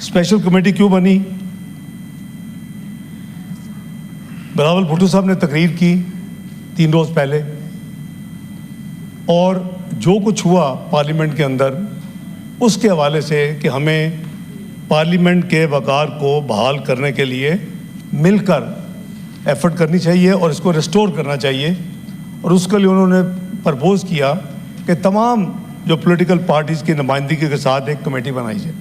Special committee क्यों बनी? बिलावल भुट्टो साहब ने तकरीर की 3 रोज़ पहले, और जो कुछ हुआ पार्लियामेंट के अंदर उसके हवाले से कि हमें पार्लियामेंट के वक़ार को बहाल करने के लिए मिलकर एफर्ट करनी चाहिए और इसको रिस्टोर करना चाहिए। और उसके लिए उन्होंने प्रपोज़ किया कि तमाम जो पॉलिटिकल पार्टीज़ की नुमाइंदगी के साथ एक कमेटी बनाई जाए।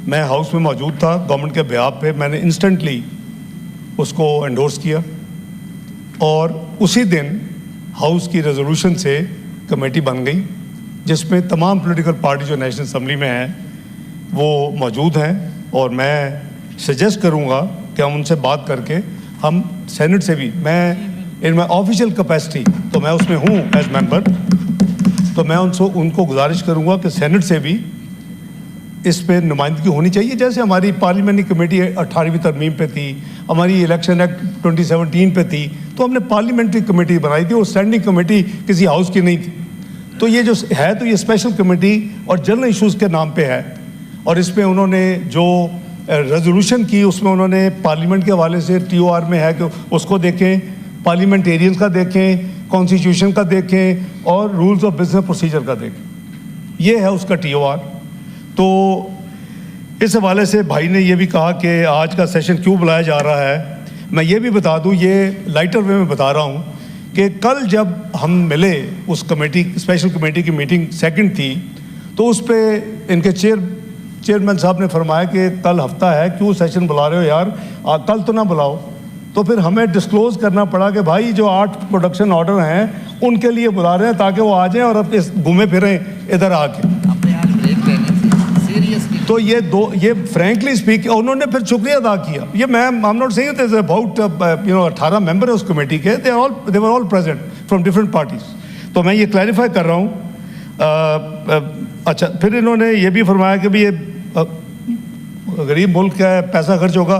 मैं हाउस में मौजूद था, गवर्नमेंट के बिहाफ पे मैंने इंस्टेंटली उसको एंडोर्स किया और उसी दिन हाउस की रेजोल्यूशन से कमेटी बन गई जिसमें तमाम पॉलिटिकल पार्टी जो नेशनल असम्बली में हैं वो मौजूद हैं। और मैं सजेस्ट करूंगा कि हम उनसे बात करके हम सेनेट से भी, मैं इन माई ऑफिशियल कैपेसिटी तो मैं उसमें हूँ एज मेंबर, तो मैं उनको गुजारिश करूंगा कि सेनेट से भी इस पे नुमाइंदगी होनी चाहिए। जैसे हमारी पार्लियामेंट्री कमेटी 18वीं तरमीम पे थी, हमारी इलेक्शन एक्ट 2017 पे थी, तो हमने पार्लियामेंट्री कमेटी बनाई थी और स्टैंडिंग कमेटी किसी हाउस की नहीं थी। तो ये जो है तो ये स्पेशल कमेटी और जनरल इश्यूज़ के नाम पे है। और इसमें उन्होंने जो रेजोल्यूशन की उसमें उन्होंने पार्लियामेंट के हवाले से TOR में है कि उसको देखें, पार्लियामेंटेरियंस का देखें, कॉन्स्टिट्यूशन का देखें और रूल्स ऑफ बिजनेस प्रोसीजर का देखें। ये है उसका TOR। तो इस हवाले से भाई ने ये भी कहा कि आज का सेशन क्यों बुलाया जा रहा है। मैं ये भी बता दूं, ये लाइटर वे में बता रहा हूं कि कल जब हम मिले उस कमेटी, स्पेशल कमेटी की मीटिंग सेकंड थी, तो उस पे इनके चेयरमैन साहब ने फरमाया कि कल हफ्ता है, क्यों सेशन बुला रहे हो यार, कल तो ना बुलाओ। तो फिर हमें डिस्क्लोज़ करना पड़ा कि भाई जो 8 प्रोडक्शन ऑर्डर हैं उनके लिए बुला रहे हैं ताकि वो आ जाएं और अब इस घूमे फिरें इधर आके। तो ये फ्रैंकली स्पीक उन्होंने फिर शुक्रिया अदा किया। ये मैं I am not saying this about 18 member है उस कमेटी के, they were all present from different parties. तो मैं ये क्लैरिफाई कर रहा हूँ। अच्छा, फिर इन्होंने ये भी फरमाया कि भी ये गरीब मुल्क है, पैसा खर्च होगा।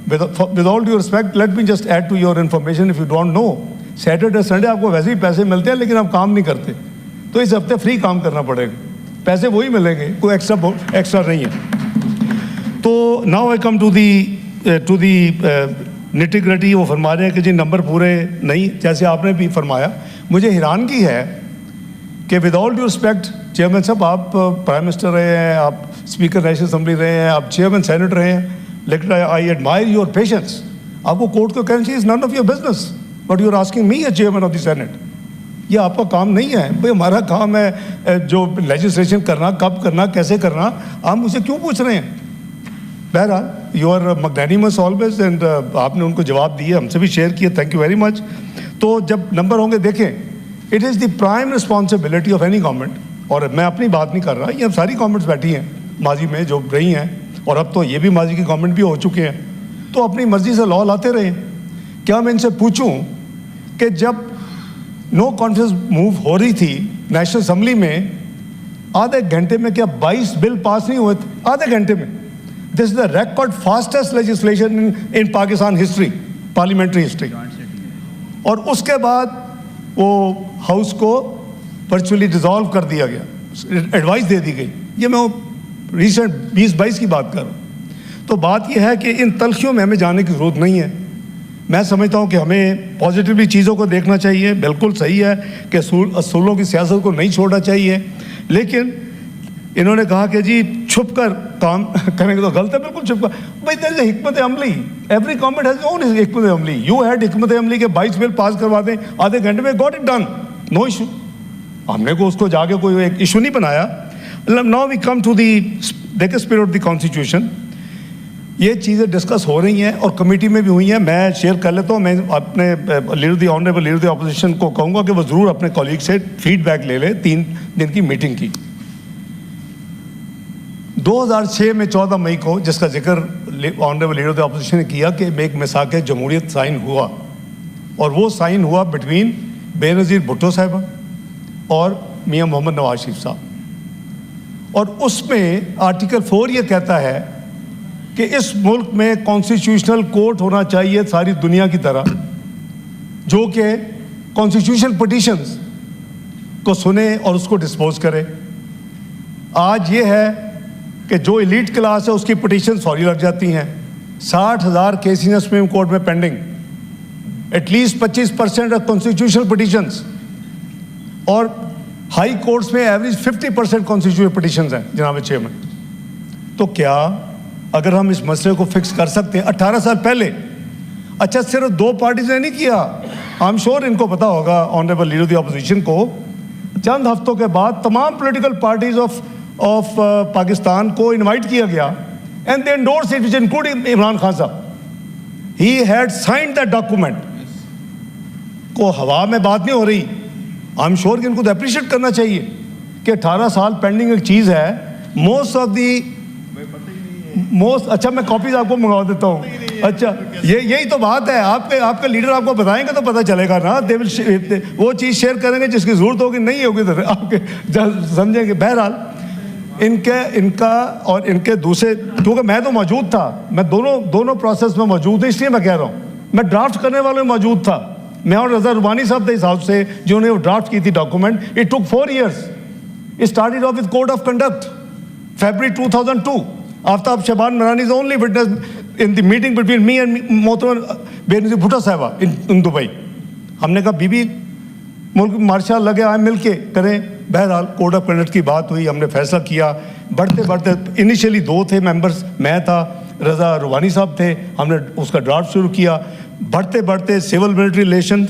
With all due respect, let me just add to your information, if you don't know, Saturday Sunday आपको वैसे ही पैसे मिलते हैं लेकिन आप काम नहीं करते, तो इस हफ्ते फ्री काम करना पड़ेगा, पैसे वही मिलेंगे, कोई एक्स्ट्रा नहीं है। तो now I come to the nitty gritty. वो फरमा रहे हैं कि जी नंबर पूरे नहीं, जैसे आपने भी फरमाया। मुझे हैरानगी है कि with all due respect chairman साहब, आप प्राइम मिनिस्टर रहे हैं, आप स्पीकर नेशनल असम्बली रहे हैं, आप चेयरमैन सेनेट रहे हैं, लेकिन आई एडमायर योर पेशेंस। आपको कोर्ट को कहना चाहिए is none of your business but you are asking me as chairman of the senate. ये आपका काम नहीं है भाई, हमारा काम है जो लेजिस्लेशन करना, कब करना, कैसे करना, आप मुझे क्यों पूछ रहे हैं। बहरहाल यू आर मैग्नेनिमस ऑलवेज एंड आपने उनको जवाब दिए, हमसे भी शेयर किए, थैंक यू वेरी मच। तो जब नंबर होंगे, देखें, it is the prime responsibility of any government, और मैं अपनी बात नहीं कर रहा, ये सारी गवर्नमेंट्स बैठी हैं माजी में जो रही हैं, और अब तो ये भी माजी की गवर्नमेंट भी हो चुके हैं, तो अपनी मर्जी से लॉ लाते रहे। क्या मैं इनसे पूछूं कि जब नो कॉन्फिडेंस मूव हो रही थी नेशनल असम्बली में, आधे घंटे में क्या 22 बिल पास नहीं हुए थे? आधे घंटे में। This is the record fastest legislation in Pakistan history, parliamentary history. और उसके बाद वो हाउस को वर्चुअली डिसॉल्व कर दिया गया, एडवाइस दे दी गई। ये मैं रिसेंट 2022 की बात कर रहा हूँ। तो बात यह है कि इन तलखियों में हमें जाने की ज़रूरत नहीं है। मैं समझता हूँ कि हमें पॉजिटिवली चीज़ों को देखना चाहिए। बिल्कुल सही है कि असूलों की सियासत को नहीं छोड़ना चाहिए, लेकिन इन्होंने कहा कि जी छुप कर काम करेंगे तो गलत है। बिल्कुल छुप कर, भाई देयर इज हिकमत अमली, एवरी गवर्नमेंट हैज ओन हिकमत अमली। यू हैड हिकमत अमली के 22 बिल पास करवा दें आधे घंटे में, got it done, no issue. हमने को उसको जाके कोई एक इशू नहीं बनाया। Now we come to the spirit of the constitution. ये चीज़ें डिस्कस हो रही हैं और कमेटी में भी हुई हैं। मैं शेयर कर लेता हूँ। मैं अपने ऑनरेबल लीडर द ऑपोजिशन को कहूँगा कि वो ज़रूर अपने कॉलीग से फीडबैक ले ले 3 दिन की मीटिंग की। 2006 में 14 मई को, जिसका जिक्र ऑनरेबल लीडर द ऑपोजिशन ने किया, कि एक मिसाक जमहूरियत साइन हुआ, और वो साइन हुआ बिटवीन बेनज़ीर भुट्टो साहिबा और मियाँ मोहम्मद नवाज शरीफ साहब। और उसमें आर्टिकल 4 ये कहता है कि इस मुल्क में कॉन्स्टिट्यूशनल कोर्ट होना चाहिए सारी दुनिया की तरह, जो कि कॉन्स्टिट्यूशनल पिटीशंस को सुने और उसको डिस्पोज करे। आज ये है کہ جو ایلیٹ کلاس ہے اس کی پٹیشن فوری لگ جاتی ہیں. 60,000 کیسز ہیں سپریم کورٹ میں pending, at least 25% of constitutional petitions, اور ہائی کورٹس میں ایوریج 50% کانسٹیٹیوشنل پٹیشنز ہیں جناب چیئرمین. تو کیا اگر ہم اس مسئلے کو فکس کر سکتے ہیں 18 سال پہلے, اچھا صرف 2 پارٹیز نے نہیں کیا, آئی ایم شیور ان کو پتا ہوگا آنریبل لیڈر دی اپوزیشن کو, چند ہفتوں کے بعد تمام پولیٹیکل پارٹیز آف پاکستان کو انوائٹ کیا گیا, and they endorse it, including Imran Khan صاحب. He had signed the document. کو ہوا میں بات نہیں ہو رہی, آئی ایم شیور کہ ان کو تو اپریشیٹ کرنا چاہیے کہ 18 سال پینڈنگ ایک چیز ہے. موسٹ آف دی اچھا میں کاپیز آپ کو منگوا دیتا ہوں. اچھا یہی تو بات ہے, آپ کا لیڈر آپ کو بتائیں گے تو پتہ چلے گا نا, وہ چیز شیئر کریں گے جس کی ضرورت ہوگی, نہیں ہوگی تو آپ کے سمجھیں گے. بہرحال ان کا اور ان کے دوسرے, کیونکہ میں تو موجود تھا, میں دونوں پروسیس میں موجود ہوں, اس لیے میں کہہ رہا ہوں, میں ڈرافٹ کرنے والوں میں موجود تھا. میں اور رضا ربانی صاحب تھے اس ہاؤس سے جنہوں نے وہ ڈرافٹ کی تھی document. It took 4 years. It started off with code of conduct, February 2002. Aftab Shaban Mirani is only witness in the meeting between me and محترمہ بینظیر بھٹو صاحبہ in دبئی. ہم نے کہا بی بی ملک مارشال لگے آئے مل کے کریں. بہرحال کوڈ آف کنڈکٹ کی بات ہوئی, ہم نے فیصلہ کیا. بڑھتے انیشیلی 2 تھے ممبرس, میں تھا, رضا روحانی صاحب تھے. ہم نے اس کا ڈرافٹ شروع کیا. بڑھتے civil military relation,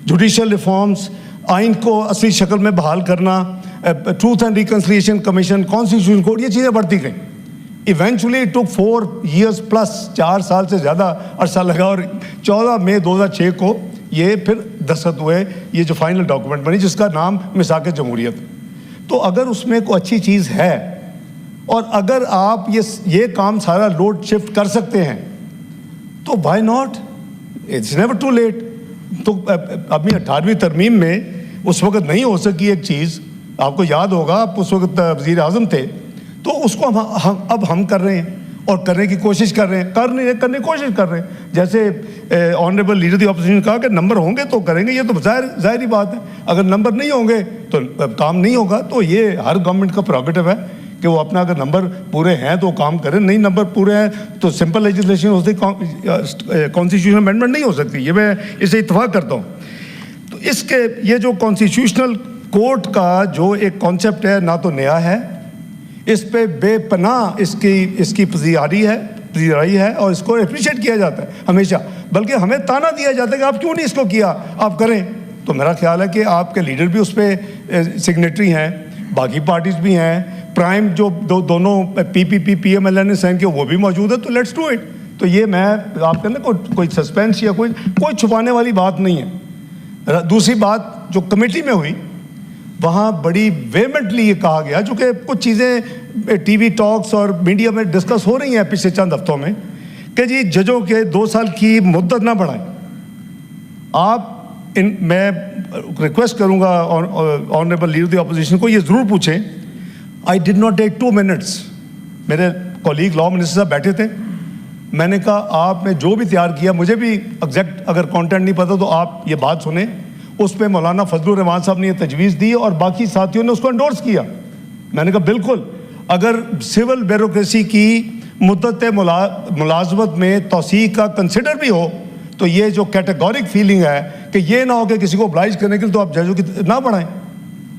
judicial reforms, آئین کو اصلی شکل میں بحال کرنا, truth and reconciliation commission, constitution code, یہ چیزیں بڑھتی گئیں. Eventually it took 4 years plus, 4 سال سے زیادہ عرصہ لگا, اور 14 مئی 2006 کو یہ پھر دستخط ہوئے, یہ جو فائنل ڈاکومنٹ بنی جس کا نام میثاق جمہوریت. تو اگر اس میں کوئی اچھی چیز ہے, اور اگر آپ یہ کام سارا لوڈ شفٹ کر سکتے ہیں, تو why not, it's never too late. تو اپنی 18ویں ترمیم میں اس وقت نہیں ہو سکی ایک چیز, آپ کو یاد ہوگا آپ اس وقت وزیر اعظم تھے, تو اس کو اب ہم کر رہے ہیں اور کرنے کی کوشش کر رہے ہیں, کرنے کی کوشش کر رہے ہیں. جیسے آنریبل لیڈر دی اپوزیشن نے کہا کہ نمبر ہوں گے تو کریں گے, یہ تو ظاہری بات ہے. اگر نمبر نہیں ہوں گے تو کام نہیں ہوگا. تو یہ ہر گورنمنٹ کا پروگیٹو ہے کہ وہ اپنا اگر نمبر پورے ہیں تو کام کریں, نہیں نمبر پورے ہیں تو سمپل لیجسلیشن ہوتی, کانسٹیٹیوشنل امینڈمنٹ نہیں ہو سکتی. یہ میں اسے اتفاق کرتا ہوں. تو اس کے یہ جو کانسٹیٹیوشنل کورٹ کا جو ایک کانسیپٹ ہے, نہ تو نیا ہے, اس پہ بے پناہ اس کی پذیرائی ہے, اور اس کو اپریشیٹ کیا جاتا ہے ہمیشہ. بلکہ ہمیں تانا دیا جاتا ہے کہ آپ کیوں نہیں اس کو کیا, آپ کریں. تو میرا خیال ہے کہ آپ کے لیڈر بھی اس پہ سگنیٹری ہیں, باقی پارٹیز بھی ہیں, پرائم جو دونوں پی ایم ایل این نے سائن کیا وہ بھی موجود ہے. تو لیٹس ڈو اٹ. تو یہ میں آپ کے نا کوئی سسپینس یا کوئی چھپانے والی بات نہیں ہے. دوسری بات جو کمیٹی میں ہوئی, وہاں بڑی ویمنٹلی یہ کہا گیا, چونکہ کچھ چیزیں ٹی وی ٹاکس اور میڈیا میں ڈسکس ہو رہی ہیں پچھلے چند ہفتوں میں, کہ جی ججوں کے 2 سال کی مدت نہ بڑھائیں. میں ریکویسٹ کروں گا آنریبل لیڈر دی اپوزیشن کو یہ ضرور پوچھیں. آئی ڈڈ ناٹ ٹیک 2 minutes. میرے کولیگ لا منسٹر صاحب بیٹھے تھے, میں نے کہا آپ نے جو بھی تیار کیا, مجھے بھی ایگزیکٹ اگر کانٹینٹ نہیں پتا تو آپ یہ بات سنیں. اس پہ مولانا فضل الرحمان صاحب نے یہ تجویز دی اور باقی ساتھیوں نے اس کو انڈورس کیا. میں نے کہا بالکل, اگر سول بیوروکریسی کی مدت ملازمت میں توسیع کا کنسیڈر بھی ہو, تو یہ جو کیٹیگورک فیلنگ ہے کہ یہ نہ ہو کہ کسی کو oblige کرنے کے لیے تو آپ ججوں کی نہ بڑھائیں,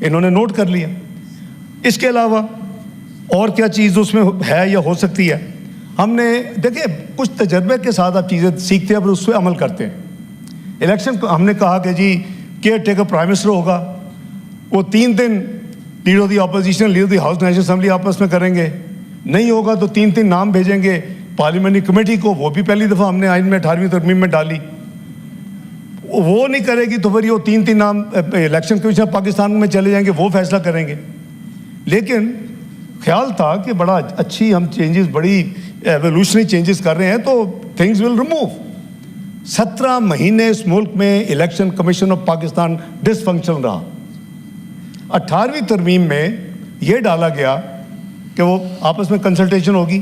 انہوں نے نوٹ کر لیا. اس کے علاوہ اور کیا چیز اس میں ہے یا ہو سکتی ہے, ہم نے دیکھیں کچھ تجربے کے ساتھ آپ چیزیں سیکھتے ہیں اور اس پہ عمل کرتے ہیں. الیکشن ہم نے کہا کہ جی کیئر ٹیکر پرائم منسٹر ہوگا, وہ 3 دن leader of the opposition, leader of the house national assembly آپس میں کریں گے. نہیں ہوگا تو 3 نام بھیجیں گے پارلیمنٹری کمیٹی کو, وہ بھی پہلی دفعہ ہم نے آئین میں 18ویں ترمیم میں ڈالی. وہ نہیں کرے گی تو پھر یہ 3 نام الیکشن کمیشن پاکستان میں چلے جائیں گے, وہ فیصلہ کریں گے. لیکن خیال تھا کہ بڑا اچھی ہم چینجز, بڑی ایولیوشنری چینجز کر رہے ہیں تو تھنگز ول ریموو. 17 مہینے اس ملک میں election commission of Pakistan dysfunction رہا. 18ویں ترمیم میں یہ ڈالا گیا کہ وہ آپس میں کنسلٹیشن ہوگی,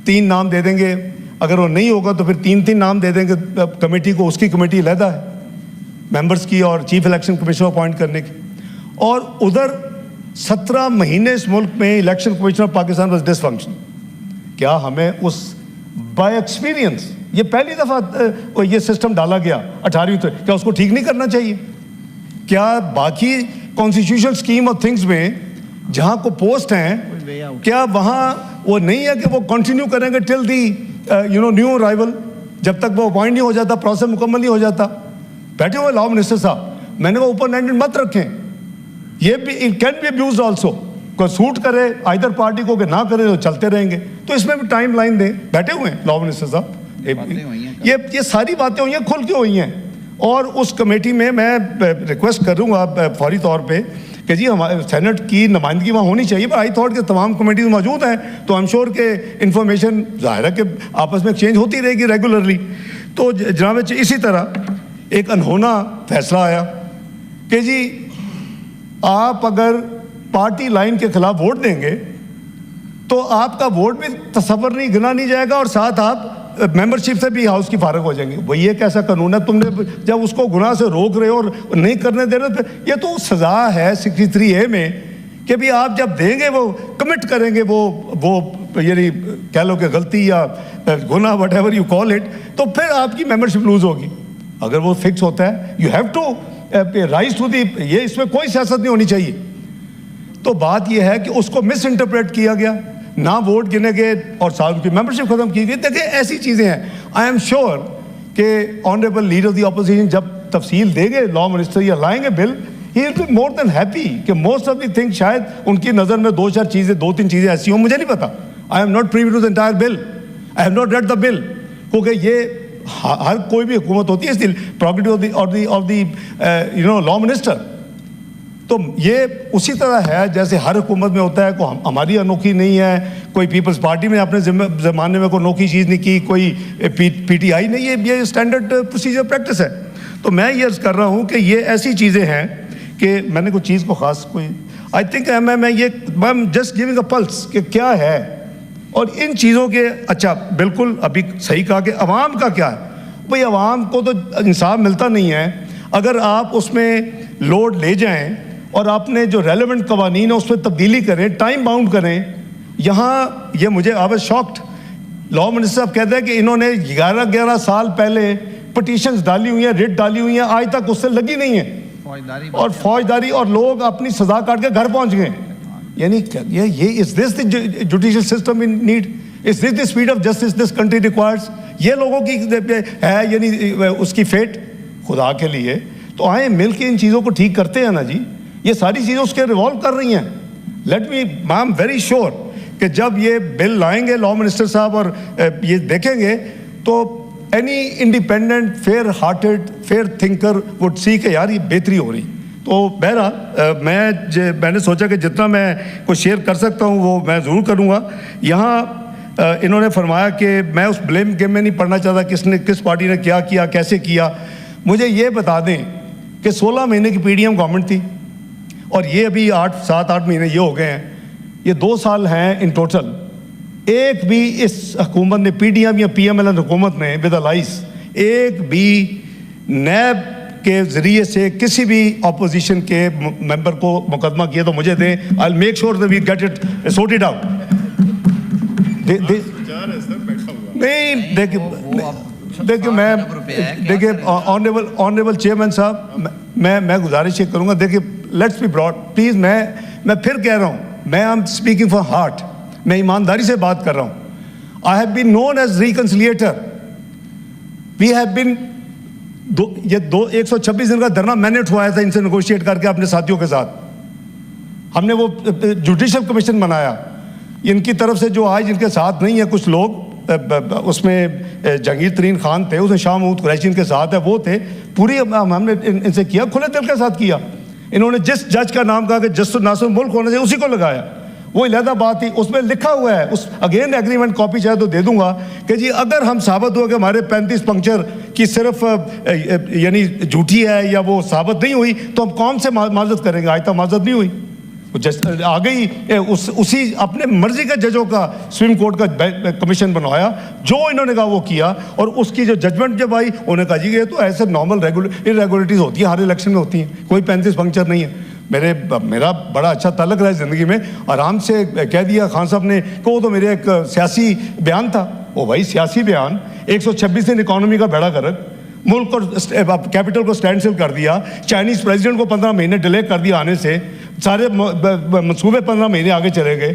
3 نام دے دیں گے, اگر وہ نہیں ہوگا تو پھر 3 نام دے دیں گے کمیٹی کو. اس کی کمیٹی علیحدہ ہے ممبرس کی اور چیف الیکشن کمیشنر اپوائنٹ کرنے کی. اور ادھر 17 महीने इस मुल्क में election commission of Pakistan was dysfunction. क्या हमें उस बाय एक्सपीरियंस ये पहली दफ़ा ये सिस्टम डाला गया 18वीं तो क्या उसको ठीक नहीं करना चाहिए? क्या बाकी कॉन्स्टिट्यूशनल स्कीम ऑफ थिंग्स में जहाँ को पोस्ट हैं क्या वहाँ वो नहीं है कि वो कंटिन्यू करेंगे टिल दी न्यू अराइवल, जब तक वो अपॉइंट नहीं हो जाता, प्रोसेस मुकम्मल नहीं हो जाता? बैठे हुए लॉ मिनिस्टर साहब, मैंने वो ओपन एंडेड मत रखें, ये भी it can be abuse also. कोई सूट करे आइदर पार्टी को कि ना करे तो चलते रहेंगे, तो इसमें भी टाइम लाइन दें। बैठे हुए हैं लॉ मिनिस्टर साहब, ये सारी बातें हुई हैं, खुल के हुई हैं। और उस कमेटी में मैं रिक्वेस्ट करूँगा फौरी तौर पे कि जी हमारे सेनेट की नुमाइंदगी वहाँ होनी चाहिए, पर आई थॉट कि तमाम कमेटीज मौजूद हैं तो आई एम श्योर के इन्फॉर्मेशन ज़ाहिर है कि आपस में एक्सचेंज होती रहेगी रेगुलरली। तो जनाब इसी तरह एक अनहोना फैसला आया कि जी आप अगर पार्टी लाइन के खिलाफ वोट देंगे तो आपका वोट भी तस्वर नहीं गिना नहीं जाएगा और साथ आप मेंबरशिप से भी हाउस की फारग हो जाएंगे। वही एक ऐसा कानून है, तुमने जब उसको गुनाह से रोक रहे हो और नहीं करने दे रहे, ये तो सज़ा है 63A में कि भी आप जब देंगे वो कमिट करेंगे, वो यानी कह लो कि गलती या गुनाह what ever you call it, तो फिर आपकी मेंबरशिप लूज होगी। अगर वो फिक्स होता है you have to rise to the, ये इसमें कोई सियासत नहीं होनी चाहिए। तो बात यह है कि उसको मिस इंटरप्रेट किया गया, ना वोट गिने गए और साल की मेंबरशिप खत्म की गई। देखिए ऐसी चीज़ें हैं। आई एम श्योर कि honourable leader of the opposition जब तफसील देंगे लॉ मिनिस्टर या लाएंगे bill, he will be more than happy कि मोस्ट ऑफ द थिंग शायद उनकी नज़र में 2-3 चीज़ें ऐसी हों, मुझे नहीं पता। I am not privy to the entire bill, I have not read the bill, क्योंकि ये हर कोई भी हुकूमत होती है इसलिए property of the law minister. तो ये उसी तरह है जैसे हर हुकूमत में होता है, कोई हमारी अनोखी नहीं है, कोई पीपल्स पार्टी में अपने ज़माने में कोई अनोखी चीज़ नहीं की, कोई PTI नहीं, ये स्टैंडर्ड प्रोसीजर प्रैक्टिस है। तो मैं ये अर्ज़ कर रहा हूँ कि ये ऐसी चीज़ें हैं कि मैंने कोई चीज़ को ख़ास कोई आई थिंक मैं जस्ट गिविंग अ पल्स कि क्या है और इन चीज़ों के। अच्छा बिल्कुल अभी सही कहा कि अवाम का क्या है भाई, अवाम को तो इंसाफ मिलता नहीं है। अगर आप उसमें लोड ले जाएं और आपने जो रेलेवेंट कवानीन है उसमें तब्दीली करें, टाइम बाउंड करें। यहाँ ये मुझे I was shocked, law minister साहब कहते हैं कि इन्होंने 11 साल पहले पटिशन्स डाली हुई हैं, रिट डाली हुई हैं, आज तक उससे लगी नहीं है और फौजदारी और लोग अपनी सजा काट के घर पहुँच गए। यानी ये is this the judicial system in need, is this the speed of justice this country requires? ये लोगों की है यानी उसकी फेट खुदा के लिए। तो आए मिल के इन चीज़ों को ठीक करते हैं ना जी, ये सारी चीज़ें उसके रिवॉल्व कर रही हैं। Let me I am very sure कि जब ये बिल लाएंगे लॉ मिनिस्टर साहब और ये देखेंगे तो any independent fair hearted fair thinker would see कि यार ये बेहतरी हो रही। तो बहरहाल मैंने सोचा कि जितना मैं कुछ शेयर कर सकता हूँ वो मैं ज़रूर करूँगा। यहाँ इन्होंने फरमाया कि मैं उस ब्लेम गेम में नहीं पढ़ना चाहता किस पार्टी ने क्या किया कैसे किया। मुझे ये बता दें कि 16 महीने की PDM गवर्नमेंट थी और ये अभी 7-8 महीने ये हो गए हैं, ये 2 साल हैं इन टोटल। एक भी इस हुकूमत ने PDM या PMLN हुकूमत ने विद लाइस एक भी नैब के ज़रिए से किसी भी अपोजिशन के मेंबर को मुकदमा किया तो मुझे दें। I will make sure that we get it sorted out. नहीं देखिए ऑनरेबल चेयरमैन साहब, मैं गुजारिश ये करूँगा, देखिए लेट्स बी ब्रॉड प्लीज़। मैं फिर कह रहा हूँ, मैं I am speaking for heart, मैं ईमानदारी से बात कर रहा हूँ। I have been known as reconciliator, we have been 126 दिन का धरना मैंने उठवाया था इनसे नेगोशिएट करके अपने साथियों के साथ। हमने वो जुडिशल कमीशन बनाया, इनकी तरफ से जो आज इनके साथ नहीं है कुछ लोग, उसमें जहांगीर तरीन खान थे, उसमें शाह महमूद कुरैशी इनके साथ है, वो थे। पूरी हमने इनसे किया, खुले दिल के साथ किया। इन्होंने जिस जज का नाम कहा कि जस्टिस नासिर मुल्क होना चाहिए उसी को लगाया, वो अलहदा बात थी। उसमें लिखा हुआ है, उस अगेन एग्रीमेंट कॉपी चाहे तो दे दूंगा कि जी अगर हम साबित हुआ कि हमारे 35 पंक्चर की सिर्फ यानी झूठी है या वो साबित नहीं हुई तो हम कौन से माजरत करेंगे। आज तक माजरत नहीं हुई, आ गई उसी अपने मर्जी का जजों का सुप्रीम कोर्ट का कमीशन बनवाया, जो इन्होंने कहा वो किया। और उसकी जो जजमेंट जब आई उन्होंने कहा जी ये तो ऐसे नॉर्मल इरेगुलरिटीज़ होती है, हर इलेक्शन में होती हैं, कोई 35 पंक्चर नहीं है। میرا بڑا اچھا تعلق رہا ہے زندگی میں. آرام سے کہہ دیا خان صاحب نے کہ وہ تو میرے ایک سیاسی بیان تھا. وہ بھائی سیاسی بیان 126 دن اکانومی کا بیڑا گرک, ملک کو کیپٹل کو سٹینڈ سل کر دیا, چائنیز پریزیڈنٹ کو 15 مہینے ڈیلے کر دیا آنے سے, سارے منصوبے 15 مہینے آگے چلے گئے.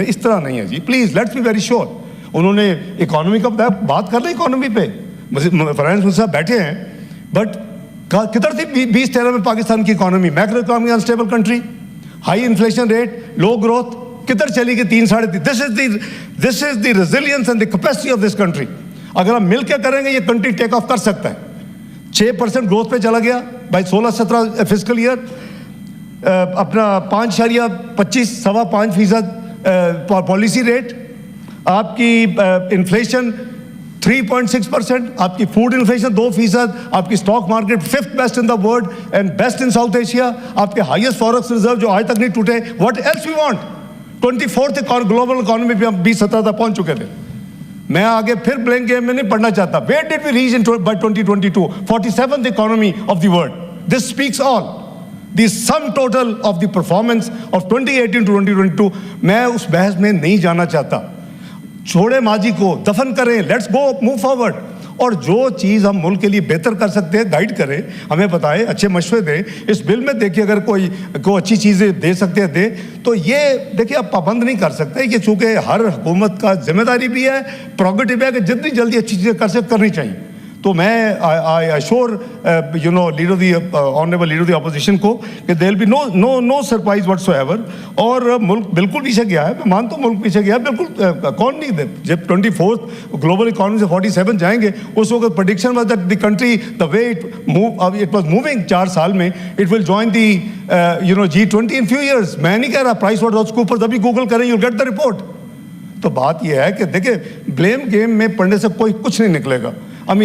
اس طرح نہیں ہے جی, please let's be very sure. انہوں نے اکانومی کا بتایا, بات کر لیں اکانومی پہ, فائنانس منسٹر صاحب بیٹھے ہیں, بٹ کدھر تھی 2013 میں پاکستان کی economy? Macro economy unstable country, high inflation rate, low growth, کدھر چلی گئی 3 ساڑھے 3. This is the resilience and the capacity of this country. اگر ہم مل کے کریں گے یہ کنٹری ٹیک آف کر سکتا ہے. 6% گروتھ پہ چلا گیا بائی 16-17 فسکل ایئر, اپنا 5.25 5.25% پالیسی ریٹ, آپ کی انفلیشن 3.6%, آپ کی فوڈ انفلیشن 2%, آپ کی stock market 5th best in the world and best in South Asia, آپ کے ہائیسٹ فارکس ریزرو جو آج تک نہیں ٹوٹے. What else we want? 24th global economy پہ ہم 2017 تک پہنچ چکے تھے. میں آگے پھر بلینک گیم میں نہیں پڑھنا چاہتا. Where did we reach by 2022? 47th economy of the world. This speaks all. The sum total of the performance of 2018 to 2022. میں اس بحث میں نہیں جانا چاہتا. چھوڑے ماضی کو, دفن کریں, لیٹس گو موو فارورڈ. اور جو چیز ہم ملک کے لیے بہتر کر سکتے ہیں گائیڈ کریں, ہمیں بتائیں, اچھے مشورے دیں. اس بل میں دیکھیے اگر کوئی اچھی چیزیں دے سکتے ہیں دیں. تو یہ دیکھیے آپ پابند نہیں کر سکتے, یہ چونکہ ہر حکومت کا ذمہ داری بھی ہے, پروگیٹو ہے کہ جتنی جلدی اچھی چیزیں کر سکتے کرنی چاہیے. تو میں I assure leader the honourable leader the opposition کو کہ there will be no surprise whatsoever. اور ملک بالکل پیچھے گیا ہے, میں مانتا ہوں ملک پیچھے گیا ہے بالکل. کون نہیں دے, جب 24th گلوبل اکانومی سے 47 جائیں گے, اس وقت prediction was that the country the way it was moving 4 سال میں it will join the G20 in few years. میں نہیں کہہ رہا پرائس واٹر کوپرز, ابھی گوگل کریں یو گیٹ دا رپورٹ. تو بات یہ ہے کہ دیکھیں بلیم گیم میں پڑھنے سے کوئی کچھ نہیں نکلے گا.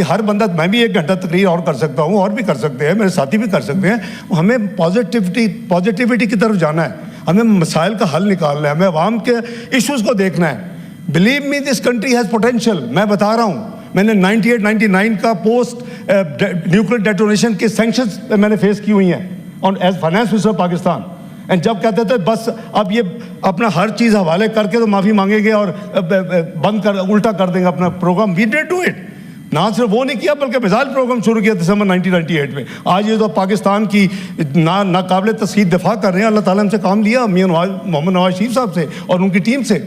ہر بندہ, میں بھی 1 گھنٹہ تقریر اور کر سکتا ہوں, اور بھی کر سکتے ہیں, میرے ساتھی بھی کر سکتے ہیں. ہمیں پازیٹیوٹی کی طرف جانا ہے, ہمیں مسائل کا حل نکالنا ہے, ہمیں عوام کے ایشوز کو دیکھنا ہے. Believe me this country has potential. میں بتا رہا ہوں, میں نے 98-99 کا پوسٹ نیوکلیر ڈیٹونیشن کے سینکشنز میں نے فیس کی ہوئی ہیں on as finance minister of Pakistan. And جب کہتے تھے بس اب یہ اپنا ہر چیز حوالے کر کے تو معافی مانگیں گے اور بند کر الٹا کر دیں گے اپنا پروگرام, وی ڈڈ ڈو اٹ. نہ صرف وہ نہیں کیا بلکہ مثال پروگرام شروع کیا دسمبر 1998 میں. آج یہ تو پاکستان کی ناقابل تسخیر دفاع کر رہے ہیں. اللہ تعالیٰ ہم سے کام لیا میاں محمد نواز شریف صاحب سے اور ان کی ٹیم سے.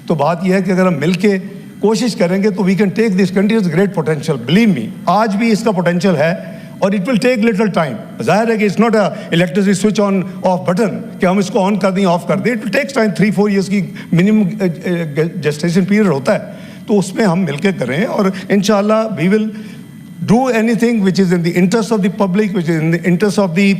تو بات یہ ہے کہ اگر ہم مل کے کوشش کریں گے تو we can take this country is great potential. Believe me, آج بھی اس کا پوٹینشیل ہے اور it will take little time. ظاہر ہے کہ it's not a electricity switch on off button کہ ہم اس کو آن کر دیں آف کر دیں. It will takes time, 3-4 years کی منیمم جسٹیشن پیریڈ ہوتا ہے. تو اس میں ہم مل کے کریں اور انشاءاللہ we will do anything which is in the interest of the public, which is in the interest of the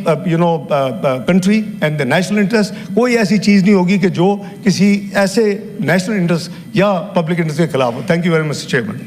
country and the national interest. کوئی ایسی چیز نہیں ہوگی کہ جو کسی ایسے نیشنل انٹرسٹ یا پبلک انٹرسٹ کے خلاف ہو. Thank you very much chairman.